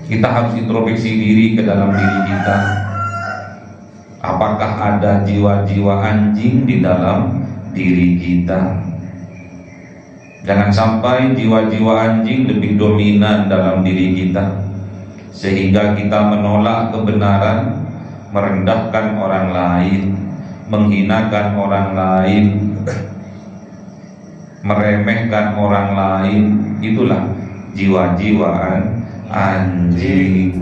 Kita harus introspeksi diri ke dalam diri kita. Apakah ada jiwa-jiwa anjing di dalam diri kita? Jangan sampai jiwa-jiwa anjing lebih dominan dalam diri kita, sehingga kita menolak kebenaran, merendahkan orang lain, menghinakan orang lain, meremehkan orang lain. Itulah jiwa-jiwa anjing.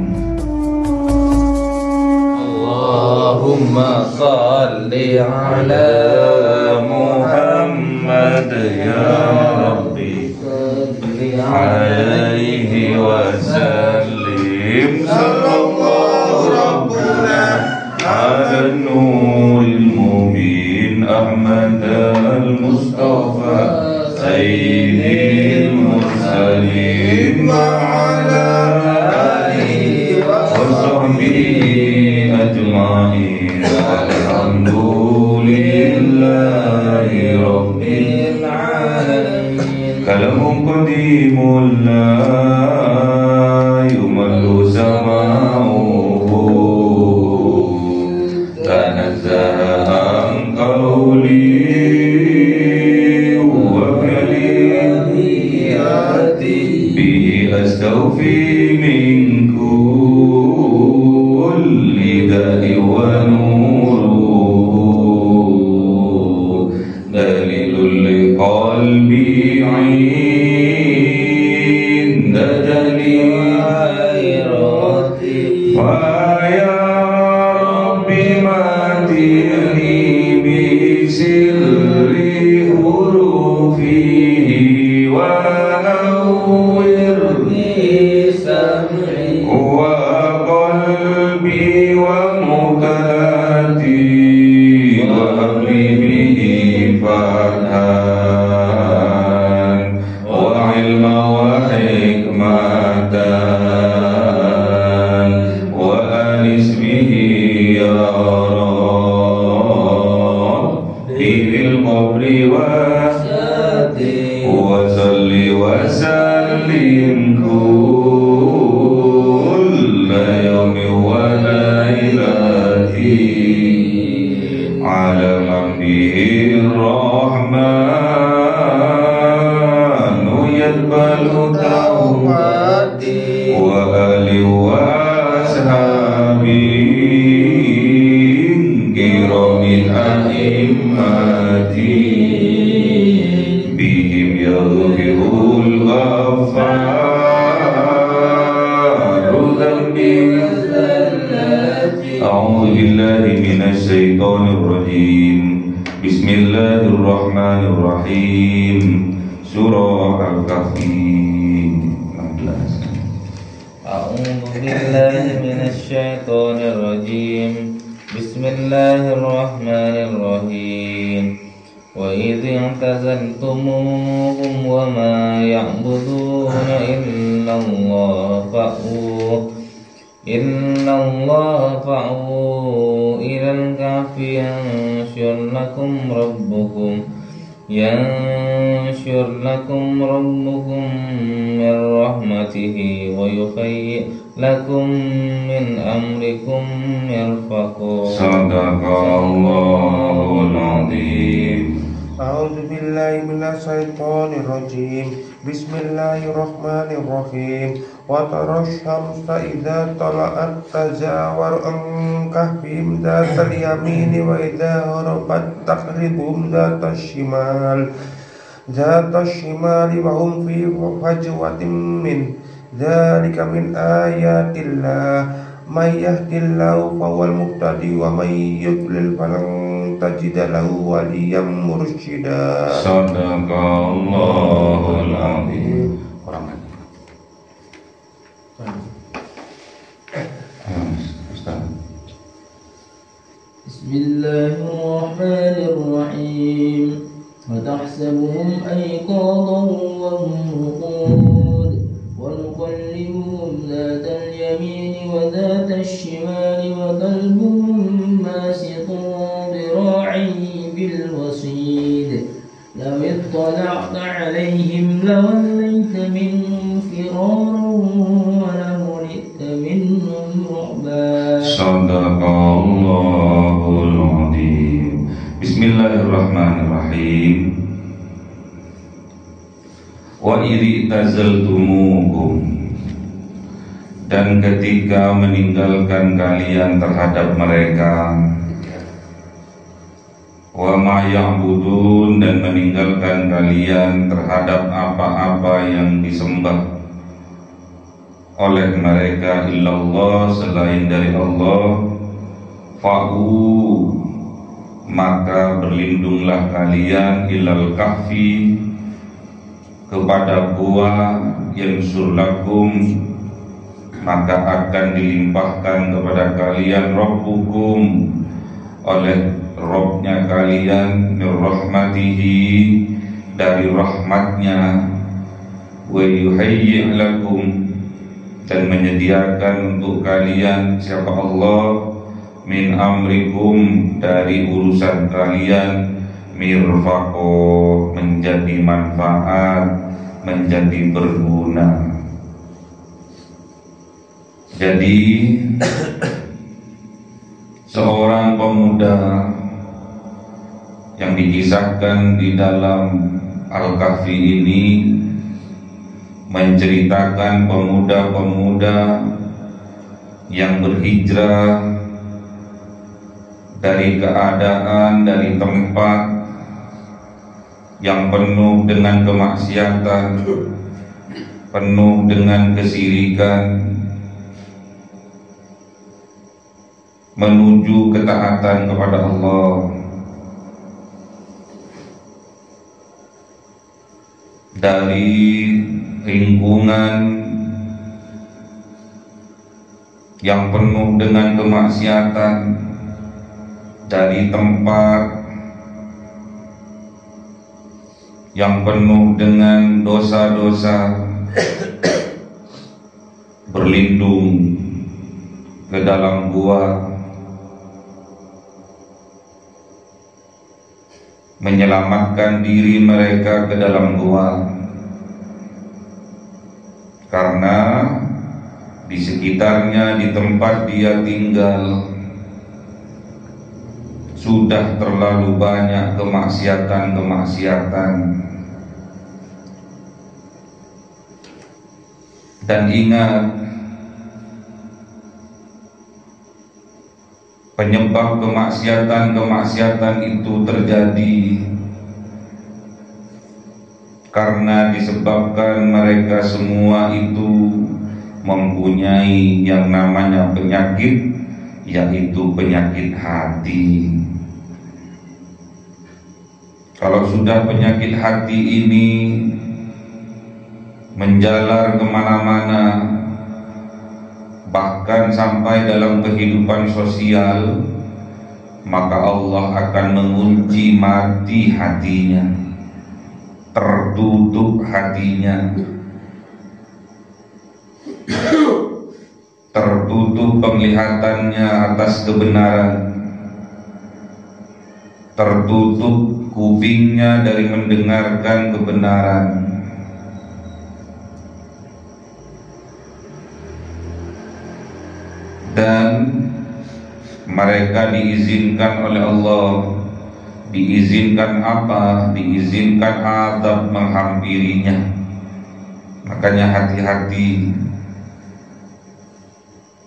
Allahumma salli ala Muhammad ya Rabbi alaihi wa sallim. Sallallahu rabbuna ala nuril mubin Ahmad al-Mustafa sayyidil mursalin wa ala alihi wa sahbihi ajma'in. Alhamdulillahi rabbil alamin. Kalamun qadimun la yumallu sama'uhu tanazzaha an qawli wa kalimati bi astawfi min kulli da'i wa nuru dalilul liqalbi 'inda dalilati wa ya rabbi matini bi sirri hurufihi wa nawwirni sam'i wa qalbi wa mukati wa habli bihi fathan wa ilma wa hikmatan wa anis bihi ya Rabbi fil qabri wa salli wa sallim kulla yawmi wa lailati ala man bihi rahmanu yaqbalu tawbati wa ali wa ashabi kiramin a'immati bihim yaghfirul ghafaru dhanbi. A'udzu billahi minasy syaithanir rajim. Bismillahirrahmanirrahim. Surah Al-Kahfi 16. A'udzu billahi minasy syaithanir rajim. Bismillahirrahmanirrahim. Wa idh i'tazaltumuhum wa ma ya'buduna Innallaha fa'u ilal kahfi yanshur lakum rabbukum min rahmatihi wa yuhayyi lakum min amrikum mirfaqan. Sadaqallahul azim. A'udzu billahi minasy syaithanir rajim. Bismillahirrahmanirrahim. Wa tarash shamsa idza tala'at tazawaru an kahfihim dzatal yamini wa idza gharabat taqriduhum dzatash shimali wa hum fi fajwatin min dzalika min ayatillah. May yahdillahu fawal muhtadi wa may yudlil falan tajida lahu waliyan mursyida. Sadaqallahul azim. Orang lagi. Ustaz. Bismillahirrahmanirrahim. Wa tahsabuhum ayqadan wa hum ruqud wa nuqallibuhum dhatal yamini wa dhatash shimali wa qalbuhum basitun dhira'ihi bil wasid. Law ittala'ta 'alayhim lawallayta minhum firaran wa lamuli'ta Sadaqallahul Azim. Bismillahirrahmanirrahim. Wa idh tazaltumukum, dan ketika meninggalkan kalian terhadap mereka, wa ma ya'budun, dan meninggalkan kalian terhadap apa-apa yang disembah oleh mereka illallah, selain dari Allah, fa'u, maka berlindunglah kalian ilal kahfi, kepada gua, yansur lakum, maka akan dilimpahkan kepada kalian rabbukum, oleh Robnya kalian, min rahmatihi, dari rahmatnya, wa yuhayyi' lakum, dan menyediakan untuk kalian, siapa Allah, min amrikum, dari urusan kalian, mirfaqo, menjadi manfaat, menjadi berguna. Jadi seorang pemuda yang dikisahkan di dalam Al-Kahfi ini menceritakan pemuda-pemuda yang berhijrah dari keadaan, dari tempat yang penuh dengan kemaksiatan, penuh dengan kesyirikan, menuju ketaatan kepada Allah, dari lingkungan yang penuh dengan kemaksiatan, dari tempat yang penuh dengan dosa-dosa, berlindung ke dalam gua, menyelamatkan diri mereka ke dalam gua, karena di sekitarnya, di tempat dia tinggal, sudah terlalu banyak kemaksiatan. Dan ingat, penyebab kemaksiatan itu terjadi karena disebabkan mereka semua itu mempunyai yang namanya penyakit, yaitu penyakit hati. Kalau sudah penyakit hati ini menjalar kemana-mana, bahkan sampai dalam kehidupan sosial, maka Allah akan mengunci mati hatinya, tertutup hatinya, tertutup penglihatannya atas kebenaran, tertutup kupingnya dari mendengarkan kebenaran. Dan mereka diizinkan oleh Allah, diizinkan apa? Diizinkan azab menghampirinya. Makanya hati-hati,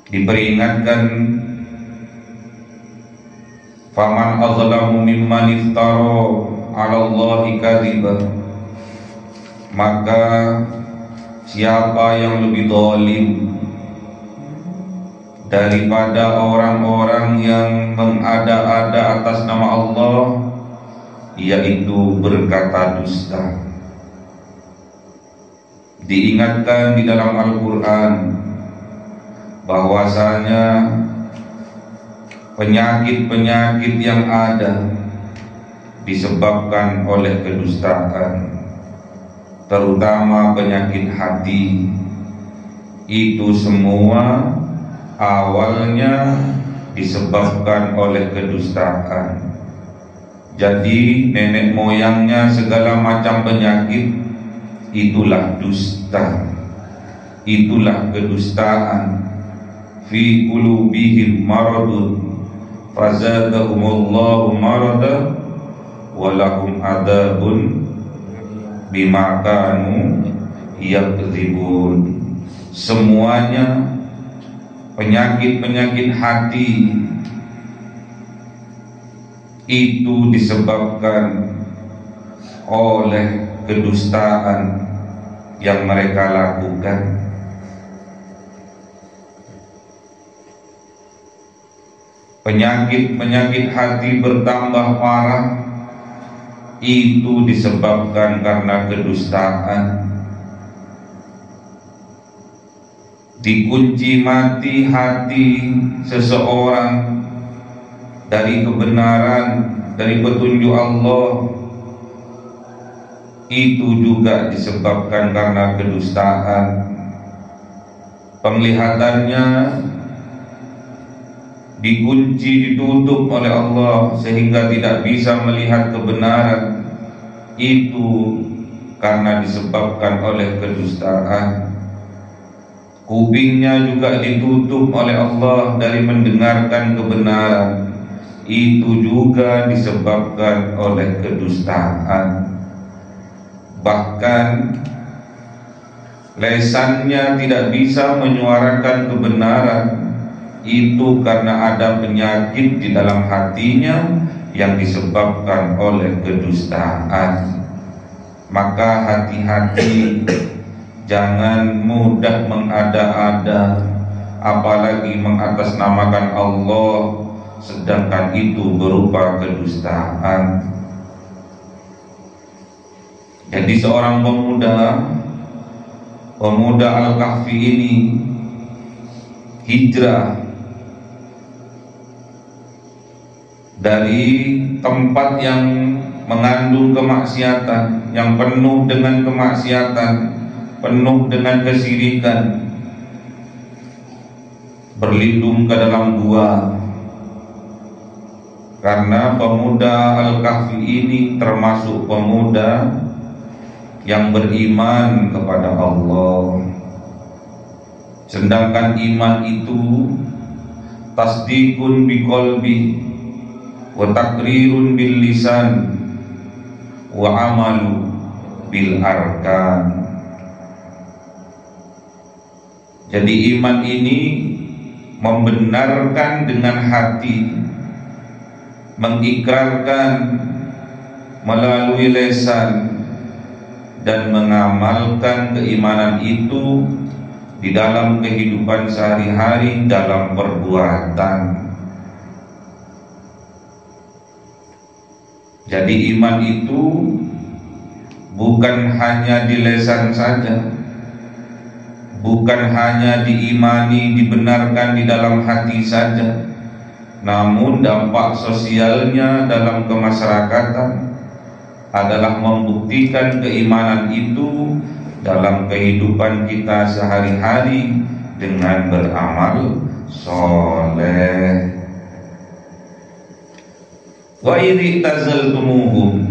diperingatkan, faman azlamu mimman iftara 'ala Allahi kadziba, maka siapa yang lebih zalim daripada orang-orang yang mengada-ada atas nama Allah, yaitu berkata dusta. Diingatkan di dalam Al-Quran bahwasanya penyakit-penyakit yang ada disebabkan oleh kedustaan, terutama penyakit hati. Itu semua awalnya disebabkan oleh kedustaan. Jadi nenek moyangnya segala macam penyakit, itulah dusta, itulah kedustaan. fi qulubihim maradun fazadahumullahu marada wa lahum adzabun bima kanu yakdzibun. Semuanya penyakit-penyakit hati itu disebabkan oleh kedustaan yang mereka lakukan. Penyakit-penyakit hati bertambah parah itu disebabkan karena kedustaan. Dikunci mati hati seseorang dari kebenaran, dari petunjuk Allah, itu juga disebabkan karena kedustaan. Penglihatannya dikunci, ditutup oleh Allah sehingga tidak bisa melihat kebenaran, itu karena disebabkan oleh kedustaan. Kupingnya juga ditutup oleh Allah dari mendengarkan kebenaran, itu juga disebabkan oleh kedustaan. Bahkan lesannya tidak bisa menyuarakan kebenaran, itu karena ada penyakit di dalam hatinya yang disebabkan oleh kedustaan. Maka hati-hati, jangan mudah mengada-ada, apalagi mengatasnamakan Allah, sedangkan itu berupa kedustaan. Jadi seorang pemuda Al-Kahfi ini hijrah dari tempat yang mengandung kemaksiatan, yang penuh dengan kemaksiatan, penuh dengan kesyirikan, berlindung ke dalam gua. Karena pemuda Al-Kahfi ini termasuk pemuda yang beriman kepada Allah. Sedangkan iman itu tasdikun biqalbi wa taqrirun bil lisan wa amalu bil arkan. Jadi iman ini membenarkan dengan hati, mengikrarkan melalui lisan, dan mengamalkan keimanan itu di dalam kehidupan sehari-hari, dalam perbuatan. Jadi iman itu bukan hanya di lisan saja, bukan hanya diimani, dibenarkan di dalam hati saja, namun dampak sosialnya dalam kemasyarakatan adalah membuktikan keimanan itu dalam kehidupan kita sehari-hari dengan beramal soleh. Wa idh tazaltumuhum,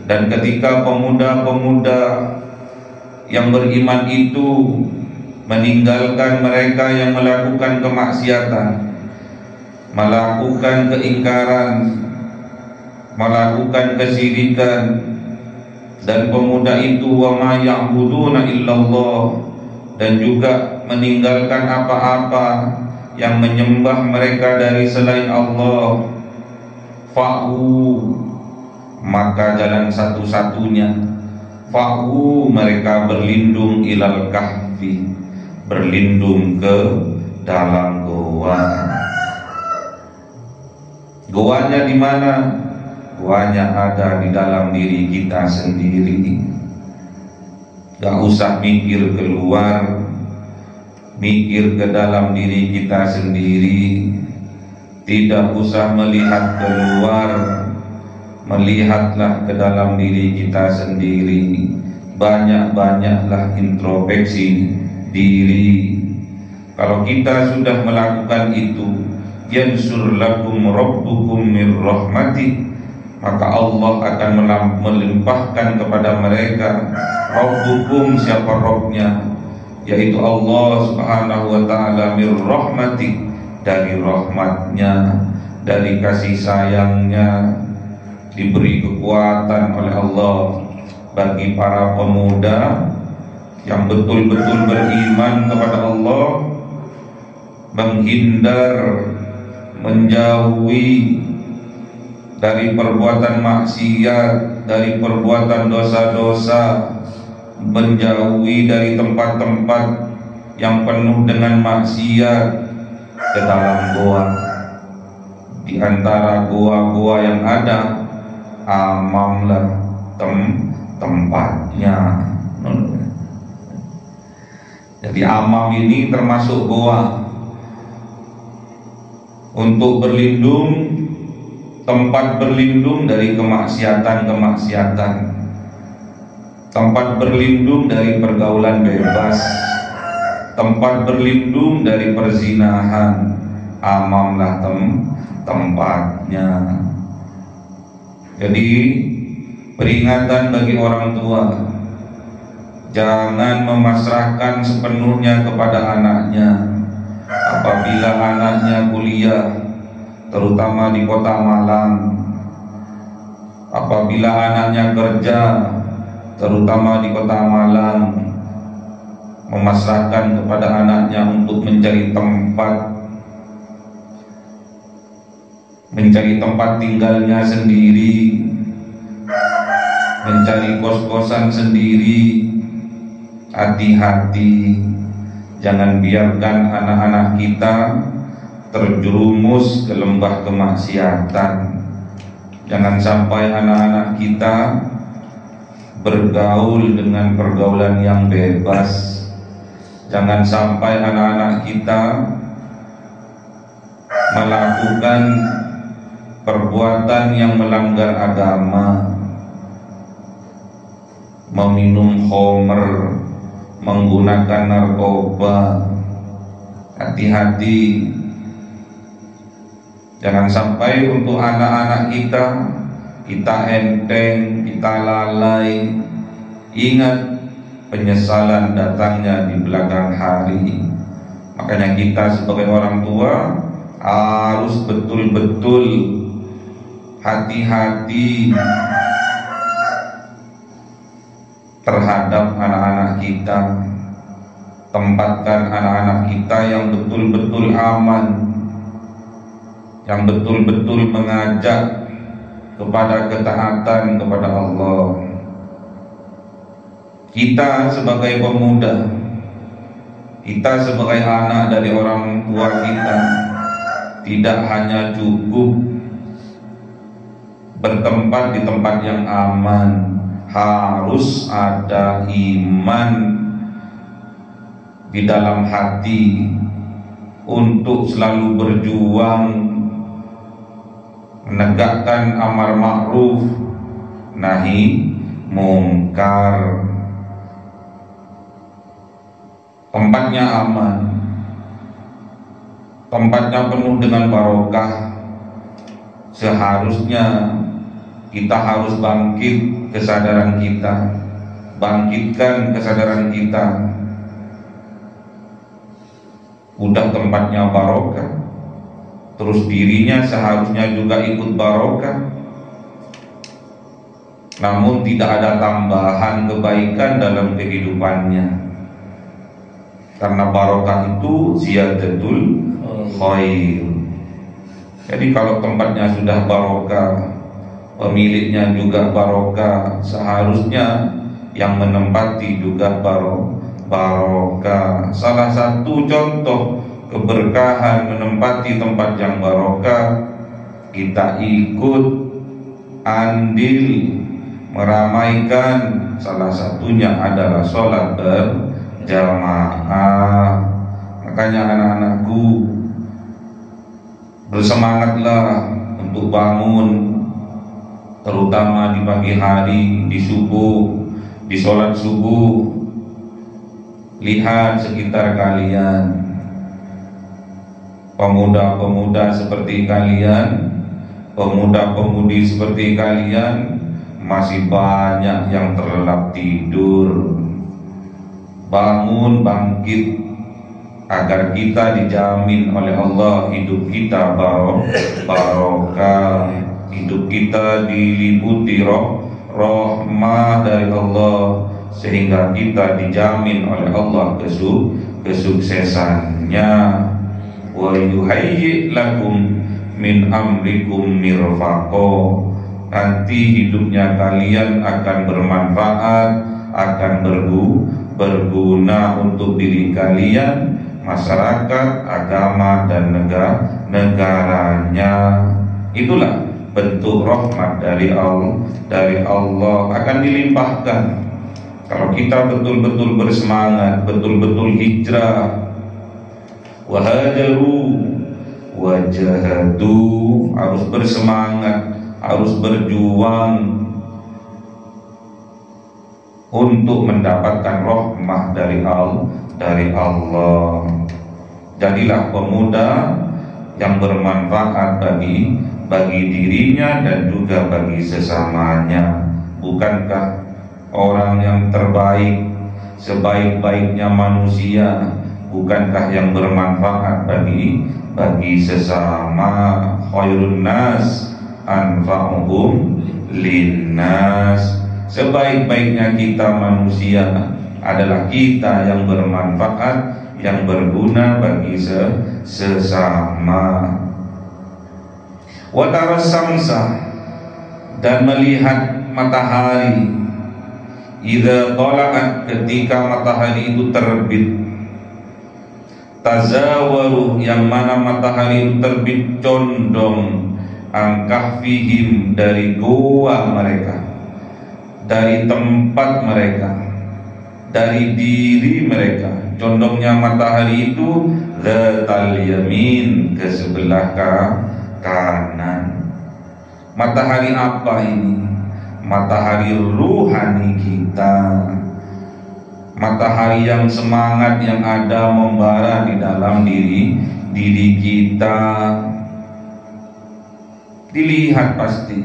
dan ketika pemuda-pemuda yang beriman itu meninggalkan mereka yang melakukan kemaksiatan, melakukan keingkaran, melakukan kesyirikan, dan pemuda itu wa ma ya'buduna illallah, dan juga meninggalkan apa-apa yang menyembah mereka dari selain Allah, fa'u, maka jalan satu-satunya fa'u, mereka berlindung ilal kahfi, berlindung ke dalam goa. Goanya di mana? Goanya ada di dalam diri kita sendiri. Gak usah mikir keluar, mikir ke dalam diri kita sendiri. Tidak usah melihat keluar, melihatlah ke dalam diri kita sendiri. Banyak-banyaklah introspeksi diri. Kalau kita sudah melakukan itu, yansur lakum rabbukum min rahmatih, maka Allah akan melimpahkan kepada mereka. Rabbukum, siapa Rabbnya? yaitu Allah Subhanahu wa ta'ala, mir rahmati, dari rahmatnya, dari kasih sayangnya, diberi kekuatan oleh Allah bagi para pemuda yang betul-betul beriman kepada Allah, menghindar, menjauhi dari perbuatan maksiat, dari perbuatan dosa-dosa, menjauhi dari tempat-tempat yang penuh dengan maksiat, ke dalam goa. Di antara goa-goa yang ada, amamlah tempatnya. Jadi amam ini termasuk goa, untuk berlindung, tempat berlindung dari kemaksiatan-kemaksiatan, tempat berlindung dari pergaulan bebas, tempat berlindung dari perzinahan. Amamlah tempatnya. Jadi peringatan bagi orang tua, jangan memasrahkan sepenuhnya kepada anaknya. Apabila anaknya kuliah, terutama di kota Malang, apabila anaknya kerja, terutama di kota Malang, memasrahkan kepada anaknya untuk mencari tempat tinggalnya sendiri, mencari kos-kosan sendiri. Hati-hati, jangan biarkan anak-anak kita terjerumus ke lembah kemaksiatan. Jangan sampai anak-anak kita bergaul dengan pergaulan yang bebas. Jangan sampai anak-anak kita melakukan perbuatan yang melanggar agama, meminum khamr, menggunakan narkoba. Hati-hati, jangan sampai untuk anak-anak kita enteng, kita lalai. Ingat, penyesalan datangnya di belakang hari. Makanya kita sebagai orang tua harus betul-betul hati-hati terhadap anak-anak kita. Tempatkan anak-anak kita yang betul-betul aman, yang betul-betul mengajak kepada ketaatan kepada Allah. Kita sebagai pemuda, kita sebagai anak dari orang tua kita, tidak hanya cukup bertempat di tempat yang aman, harus ada iman di dalam hati untuk selalu berjuang menegakkan amar ma'ruf nahi mungkar. Tempatnya aman, tempatnya penuh dengan barokah. Seharusnya kita harus bangkit kesadaran kita, bangkitkan kesadaran kita. Udah tempatnya barokah, terus dirinya seharusnya juga ikut barokah. Namun tidak ada tambahan kebaikan dalam kehidupannya, karena barokah itu ziyadatul khair. Jadi kalau tempatnya sudah barokah, pemiliknya juga barokah, seharusnya yang menempati juga barokah. Salah satu contoh keberkahan menempati tempat yang barokah, kita ikut andil meramaikan. Salah satunya adalah sholat berjamaah. Makanya anak-anakku, bersemangatlah untuk bangun, terutama di pagi hari, di subuh, di sholat subuh. Lihat sekitar kalian, pemuda-pemuda seperti kalian, pemuda-pemudi seperti kalian, masih banyak yang terlelap tidur, bangun bangkit agar kita dijamin oleh Allah hidup kita barokah, hidup kita diliputi rahmah dari Allah, sehingga kita dijamin oleh Allah kesuksesannya. Wa yuhayyi lakum min amrikum mirfaqo, nanti hidupnya kalian akan bermanfaat, akan berguna untuk diri kalian, masyarakat, agama, dan negaranya. Itulah bentuk rahmat dari Allah akan dilimpahkan kalau kita betul-betul bersemangat, betul-betul hijrah, wahajaru wajahadu, harus bersemangat, harus berjuang untuk mendapatkan rahmah dari Allah. Jadilah pemuda yang bermanfaat bagi dirinya dan juga bagi sesamanya. Bukankah orang yang terbaik, sebaik-baiknya manusia, bukankah yang bermanfaat bagi sesama? Khairun nas anfa'uhum linnas, sebaik-baiknya kita manusia adalah kita yang bermanfaat, yang berguna bagi sesama. Wa taras samsa, dan melihat matahari, idza tala'at, ketika matahari itu terbit, tazawaru, yang mana matahari itu terbit, condong angkahfihim, dari goa mereka, dari tempat mereka, dari diri mereka. Condongnya matahari itu zatal yamin, ke sebelah kanan. Matahari apa ini? Matahari ruhani kita, matahari yang semangat yang ada membara di dalam diri kita. Dilihat pasti,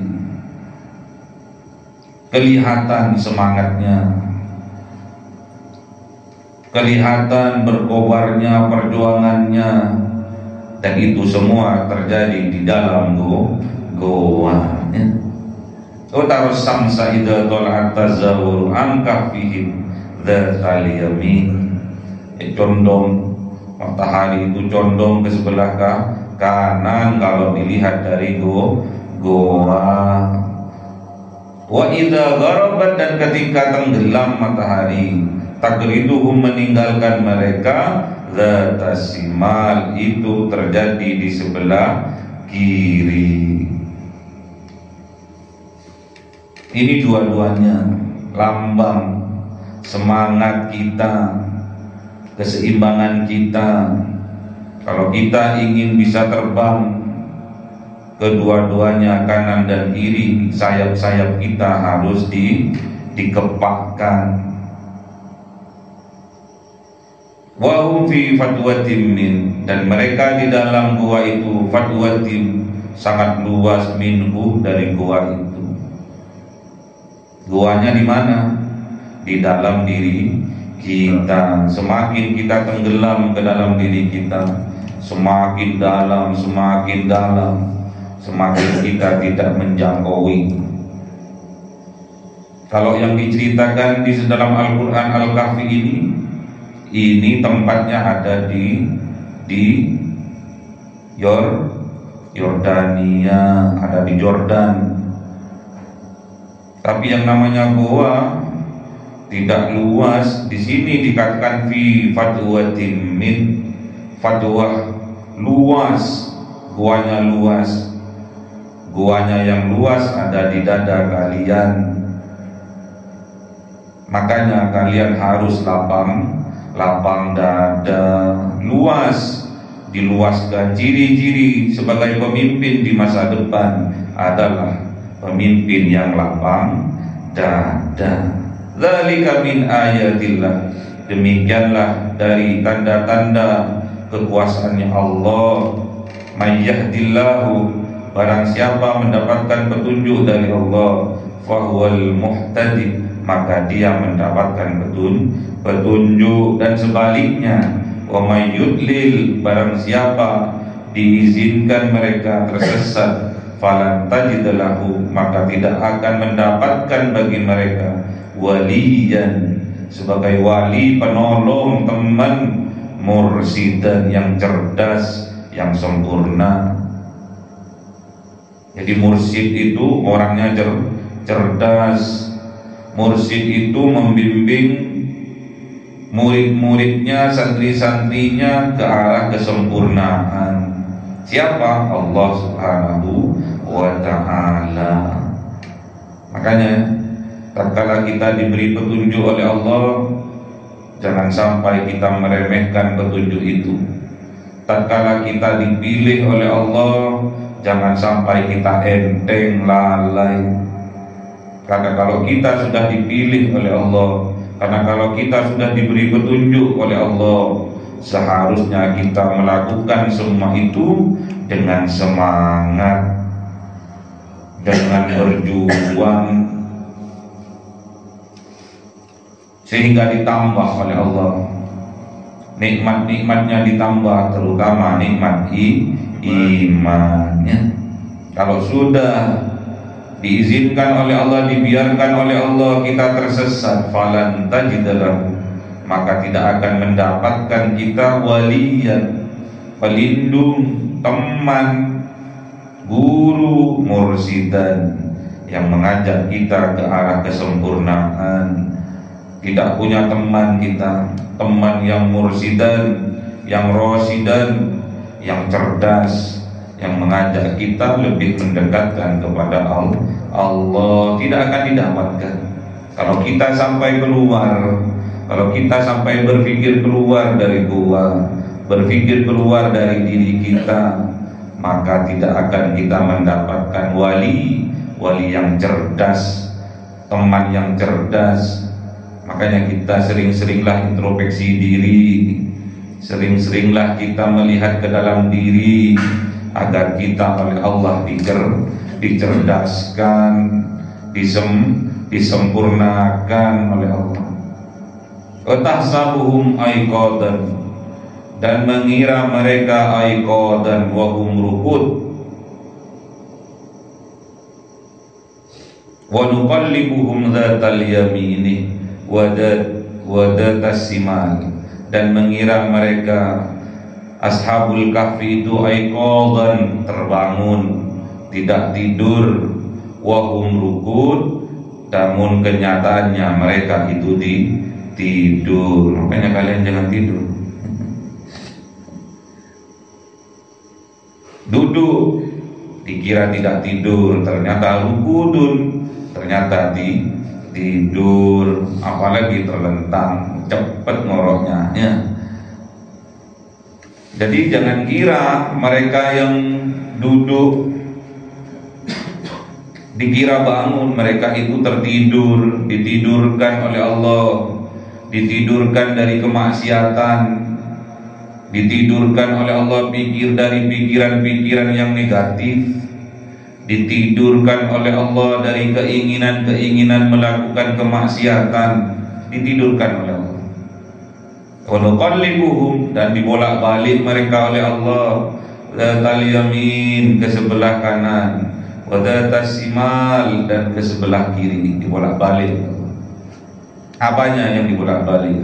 kelihatan semangatnya, kelihatan berkobarnya perjuangannya, dan itu semua terjadi di dalam goa. Utarus samsa idza tala'at tazawur angkafihim dzatal yamin, condong, matahari itu condong ke sebelah kanan kalau dilihat dari goa. Wa idza gharabat, dan ketika tenggelam matahari, tagriduhum, meninggalkan mereka, zatas simal, itu terjadi di sebelah kiri. Ini dua-duanya lambang semangat kita, keseimbangan kita. Kalau kita ingin bisa terbang, kedua-duanya kanan dan kiri, sayap-sayap kita harus dikepakkan. Wahum fi fatwatim min, dan mereka di dalam gua itu, fatwatim, sangat luas, minhu, dari gua itu. Guanya di mana? Di dalam diri kita. Semakin kita tenggelam ke dalam diri kita, semakin dalam, semakin dalam, semakin kita tidak menjangkaui. Kalau yang diceritakan di dalam Al-Quran Al-Kahfi ini tempatnya ada di Yordania, ada di Jordan. Tapi yang namanya goa tidak luas. Di sini dikatakan fi fatwatin min, fatwa luas, goanya luas. Goanya yang luas ada di dada kalian. Makanya kalian harus lapang dada, luas, diluaskan. Ciri-ciri sebagai pemimpin di masa depan adalah pemimpin yang lapang dada. Dzalika min ayatillah, demikianlah dari tanda-tanda kekuasaannya Allah. May yahdillahu, barang siapa mendapatkan petunjuk dari Allah, fahuwal muhtadi, maka dia mendapatkan petunjuk. Dan sebaliknya, wa may yudlil, barang siapa diizinkan mereka tersesat, falan tajid lahu, maka tidak akan mendapatkan bagi mereka waliyan, sebagai wali, penolong, teman, mursidan, yang cerdas, yang sempurna. Jadi mursyid itu orangnya cerdas. Mursyid itu membimbing murid-muridnya, santri-santrinya ke arah kesempurnaan. Siapa? Allah Subhanahu wa ta'ala. Makanya tatkala kita diberi petunjuk oleh Allah, jangan sampai kita meremehkan petunjuk itu. Tatkala kita dipilih oleh Allah, jangan sampai kita enteng, lalai. Karena kalau kita sudah dipilih oleh Allah, karena kalau kita sudah diberi petunjuk oleh Allah, seharusnya kita melakukan semua itu dengan semangat, dengan berjuang, sehingga ditambah oleh Allah nikmat-nikmatnya, ditambah terutama nikmat imannya. Kalau sudah diizinkan oleh Allah, dibiarkan oleh Allah kita tersesat, falan tajid lahu, maka tidak akan mendapatkan kita waliyan, pelindung, teman, guru, mursidan, yang mengajak kita ke arah kesempurnaan. Tidak punya teman kita, teman yang mursidan, yang rosidan, yang cerdas, yang mengajak kita lebih mendekatkan kepada Allah, tidak akan didapatkan. Kalau kita sampai keluar, kalau kita sampai berpikir keluar dari gua, berpikir keluar dari diri kita, maka tidak akan kita mendapatkan wali yang cerdas, teman yang cerdas. Makanya kita sering-seringlah introspeksi diri, sering-seringlah kita melihat ke dalam diri, agar kita oleh Allah dicerdaskan, disempurnakan oleh Allah. Tahsabuhum aiqadan, dan mengira mereka aiqadan wa hum ruqud, wa nuqallibuhum dzatal yamini wa dzatas simal, dan mengira mereka Ashabul Kahfi itu aiqadan, terbangun, tidak tidur, wahum rukud, namun kenyataannya mereka itu tidur. Makanya kalian jangan tidur. Duduk dikira tidak tidur, ternyata rukudun, ternyata tidur, apalagi terlentang, cepet ngoroknya ya. Jadi jangan kira mereka yang duduk dikira bangun, mereka itu tertidur, ditidurkan oleh Allah, ditidurkan dari kemaksiatan, ditidurkan oleh Allah dari pikiran-pikiran yang negatif, ditidurkan oleh Allah dari keinginan-keinginan melakukan kemaksiatan, ditidurkan oleh Allah. Wa nuqallibuhum, dan dibolak-balik mereka oleh Allah, dzatal yamin, ke sebelah kanan, wa dzatas simal, dan ke sebelah kiri, dibolak-balik. Apanya yang dibolak-balik?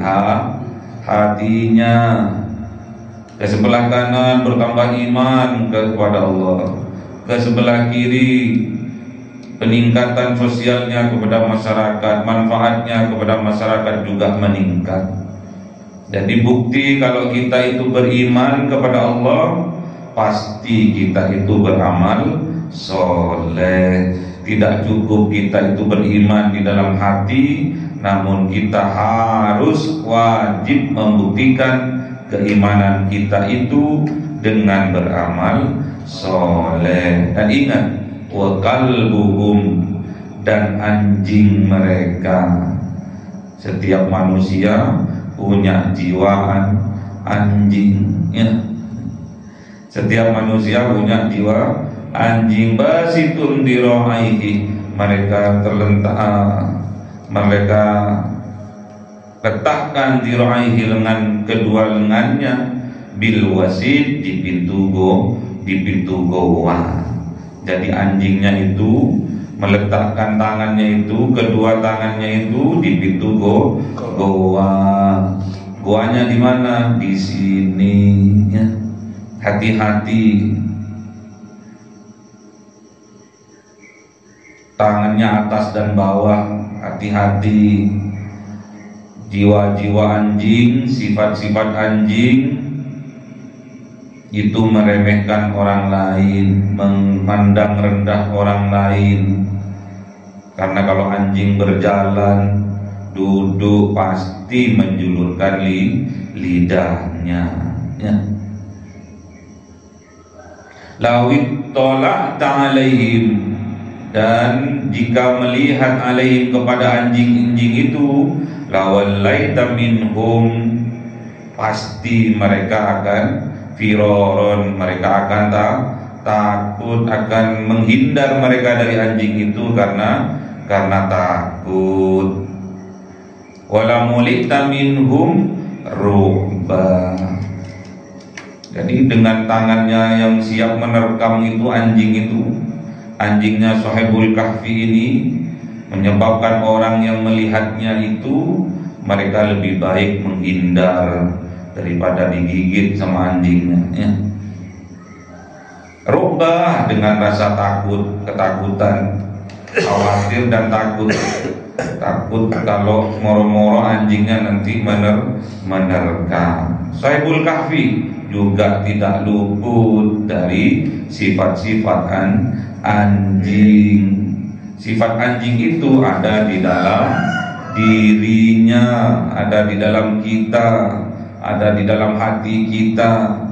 Hatinya. Ke sebelah kanan bertambah iman kepada Allah, ke sebelah kiri peningkatan sosialnya kepada masyarakat, manfaatnya kepada masyarakat juga meningkat. Jadi bukti kalau kita itu beriman kepada Allah, pasti kita itu beramal soleh. Tidak cukup kita itu beriman di dalam hati, namun kita harus wajib membuktikan keimanan kita itu dengan beramal soleh. Dan ingat, wa qalbuhum, dan anjing mereka. Setiap manusia punya jiwaan anjing ya. Setiap manusia punya jiwa anjing. Basitun diraihi, mereka Mereka letakkan diraihi lengan kedua lengannya bil wasid di pintu goa. Jadi anjingnya itu meletakkan tangannya itu, kedua tangannya itu di pintu goa. Goanya di mana? Di sini ya. Hati-hati. Tangannya atas dan bawah, hati-hati. Jiwa-jiwa anjing, sifat-sifat anjing itu meremehkan orang lain, memandang rendah orang lain. Karena kalau anjing berjalan, duduk, pasti menjulurkan lidahnya ya. Lawit tolak ta'alaihim, dan jika melihat alaihim kepada anjing-anjing itu, lawallaita minhum, pasti mereka akan firoron, mereka akan takut, akan menghindar mereka dari anjing itu karena takut. Wala mulita minhum ru'ba, jadi dengan tangannya yang siap menerkam itu anjingnya Sahibul Kahfi ini, menyebabkan orang yang melihatnya itu mereka lebih baik menghindar daripada digigit sama anjingnya ya. Ru'bah dengan rasa takut, ketakutan, khawatir dan takut kalau moro-moro anjingnya nanti menerkam. Sahibul Kahfi juga tidak luput dari sifat-sifat anjing. Sifat anjing itu ada di dalam dirinya, ada di dalam kita, ada di dalam hati kita.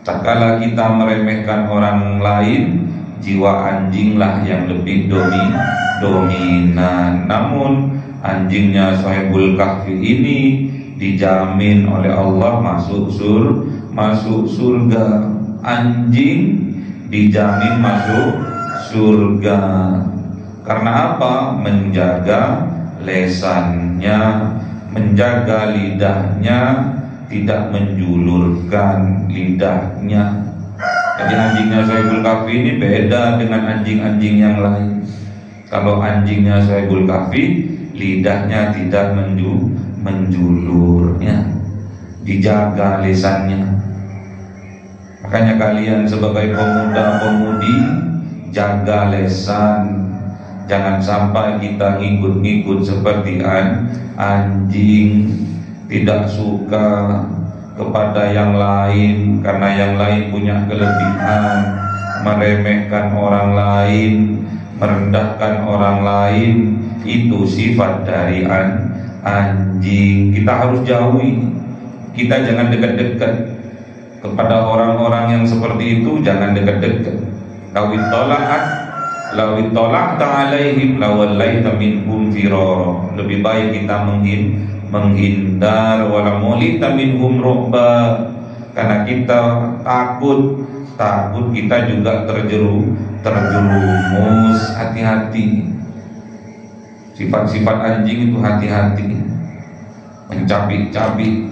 Tak kala kita meremehkan orang lain, jiwa anjinglah yang lebih dominan. Namun anjingnya Sahibul Kahfi ini dijamin oleh Allah masuk surga. Anjing dijamin masuk surga. Karena apa? Menjaga lesannya, menjaga lidahnya, tidak menjulurkan lidahnya. Jadi anjingnya Sahibul Kahfi ini beda dengan anjing-anjing yang lain. Kalau anjingnya Sahibul Kahfi, lidahnya tidak menjulurnya, dijaga lisannya. Makanya kalian sebagai pemuda-pemudi, jaga lesan. Jangan sampai kita ngikut-ngikut seperti anjing, tidak suka kepada yang lain karena yang lain punya kelebihan, meremehkan orang lain, merendahkan orang lain. Itu sifat dari anjing. Kita harus jauhi. Kita jangan dekat-dekat kepada orang-orang yang seperti itu, jangan dekat-dekat. Lawit tolak ta'alaihim lawallaita minhum firara. Lebih baik kita menghindar. Wala mulita minhum ru'ba, karena kita takut kita juga terjerumus. Hati-hati. Sifat-sifat anjing itu hati-hati. Mencabik-cabik,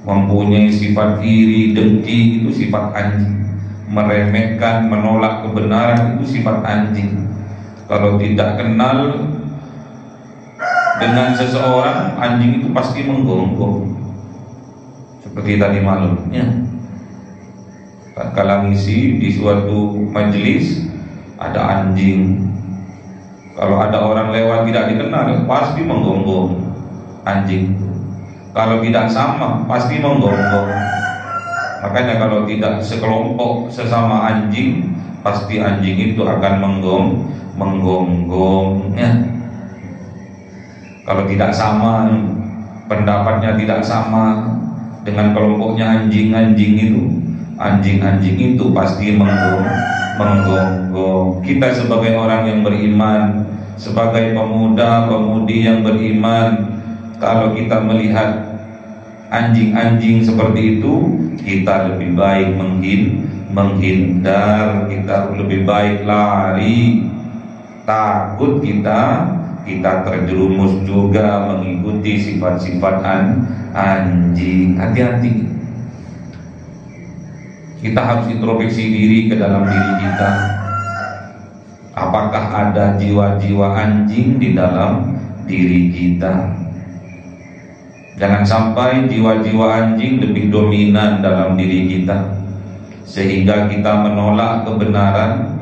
mempunyai sifat iri, dengki, itu sifat anjing. Meremehkan, menolak kebenaran, itu sifat anjing. Kalau tidak kenal dengan seseorang, anjing itu pasti menggonggong. Seperti tadi malam ya. Tatkala ngisi di suatu majelis, ada anjing. Kalau ada orang lewat tidak dikenal, pasti menggonggong anjing. Kalau tidak sama, pasti menggonggong. Makanya kalau tidak sekelompok sesama anjing, pasti anjing itu akan menggonggong ya. Kalau tidak sama, pendapatnya tidak sama dengan kelompoknya anjing-anjing itu pasti menggonggong. Kita sebagai orang yang beriman, sebagai pemuda-pemudi yang beriman, kalau kita melihat anjing-anjing seperti itu, kita lebih baik menghindar, kita lebih baik lari. Takut kita kita terjerumus juga mengikuti sifat-sifat anjing. Hati-hati. Kita harus introspeksi diri ke dalam diri kita. Apakah ada jiwa-jiwa anjing di dalam diri kita? Jangan sampai jiwa-jiwa anjing lebih dominan dalam diri kita, sehingga kita menolak kebenaran,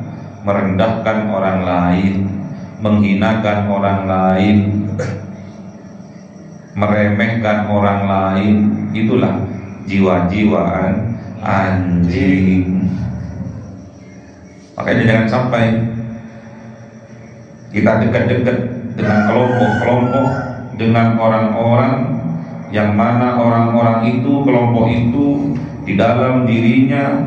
merendahkan orang lain, menghinakan orang lain, meremehkan orang lain. Itulah jiwa-jiwa anjing. Makanya jangan sampai kita dekat-dekat dengan kelompok-kelompok, dengan orang-orang yang mana orang-orang itu, kelompok itu di dalam dirinya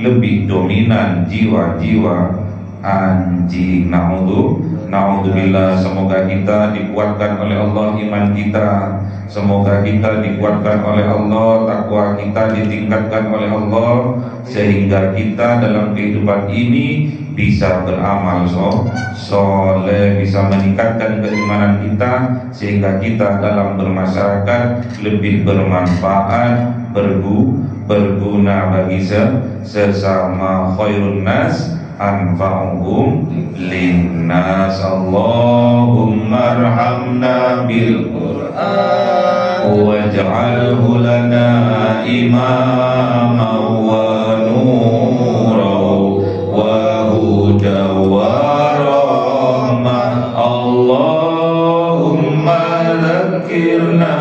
lebih dominan jiwa-jiwa anjing. Na'udzubillah. Semoga kita dikuatkan oleh Allah iman kita, semoga kita dikuatkan oleh Allah takwa kita ditingkatkan oleh Allah, sehingga kita dalam kehidupan ini bisa beramal soleh, bisa meningkatkan keimanan kita, sehingga kita dalam bermasyarakat lebih bermanfaat, berguna bagi sesama. Khairun nas anfa'uhum linnas. Allahumma arhamna bil Qur'an waj'alhu lana imaman wa nuran wa hudan wa rahmah. Allahumma dzakirna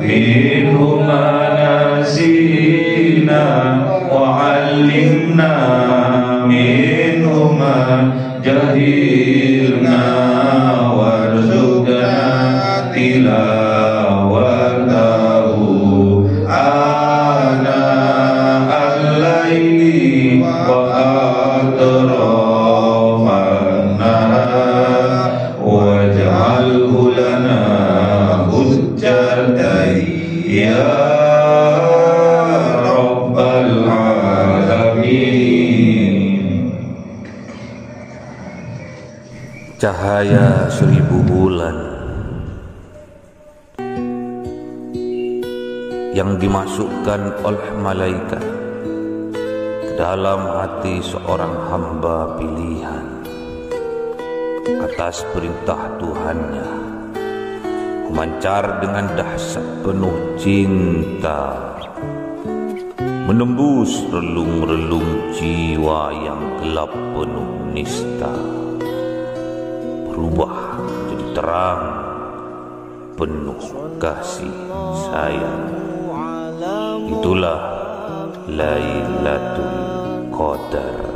minhu ma nasina wa 'allimna minhu ma jahilna warzuqna tilawatahu ana al-laili wa atrafan nahar waj'alhu lana hujjatan ya rabbal alamin. Cahaya 1000 bulan yang dimasukkan oleh malaikat ke dalam hati seorang hamba pilihan atas perintah Tuhannya, memancar dengan dahsyat penuh cinta, menembus relung-relung jiwa yang gelap penuh nista, berubah menjadi terang penuh kasih sayang. Itulah Lailatul Qadar.